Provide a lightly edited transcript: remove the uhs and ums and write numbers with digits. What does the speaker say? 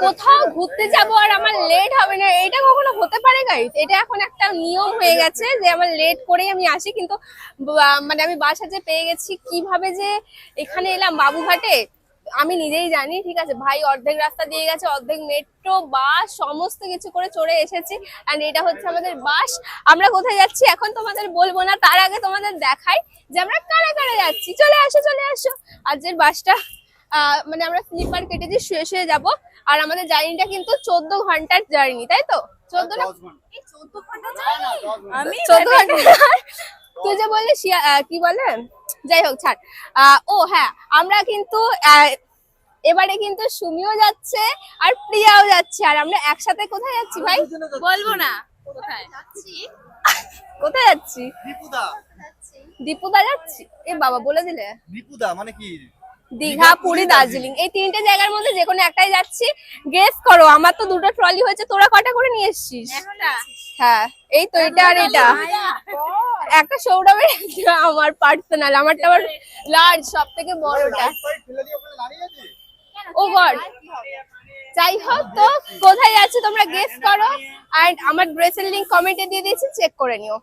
কোথাও ঘুরতে যাব আর আমার লেট হবে না, এটা কখনো হতে পারে গাইস? এটা এখন একটা নিয়ম হয়ে গেছে যে আমার লেট করেই আমি আসি, কিন্তু মানে আমি বাসা যে পেয়ে গেছি, কিভাবে যে এখানে এলাম বাবুঘাটে আমি নিজেই জানি। ঠিক আছে ভাই, অর্ধেক রাস্তা দিয়ে গেছে, অর্ধেক মেট্রো বাস সমস্ত কিছু করে চড়ে এসেছি। এন্ড এটা হচ্ছে আমাদের বাস। আমরা কোথায় যাচ্ছি এখন তোমাদের বলবো না, তার আগে তোমাদের দেখাই যে আমরা কারা কারা যাচ্ছি। চলে আসো চলে আসো। আজকের বাসটা মানে আমরা স্লিপার কেটেছি, শুয়ে শুয়ে যাবো। আর আমাদের জার্নিটা কিন্তু 14 ঘন্টার জার্নি, তাই তো? 14 না, 14 ঘন্টা জার্নি। আমি 14 ঘন্টা তুই যে বললি কি বলে, যাই হোক ছাড়। ও হ্যাঁ, আমরা কিন্তু এবারে কিন্তু সুমিও যাচ্ছে আর প্রিয়াও যাচ্ছে। আর আমরা একসাথে কোথায় যাচ্ছি ভাই? বলবো না কোথায় যাচ্ছি। কোথায় যাচ্ছি? দীপুদা। দীপুদা যাচ্ছি? এ বাবা বলে দিলে। দীপুদা মানে কি? দীঘা, পুরী, দার্জিলিং, এই তিনটে জায়গার মধ্যে যে কোনো একটাই যাচ্ছি। গেস করো, আমার তো দুটো ট্রলি হয়েছে, তোরা কটা করে নিয়ে এসেছিস? হ্যাঁ, এই তো এটা আর এটা। একটা সৌরভের, আমার পার্সোনাল, আমারটা আবার লার্জ, সব থেকে বড়টা। ও গড, যাই হোক, তো কোথায় যাচ্ছে তোমরা গেস করো। আর আমার ড্রেসের লিংক কমেন্টে দিয়ে দিয়েছি, চেক করে নিও।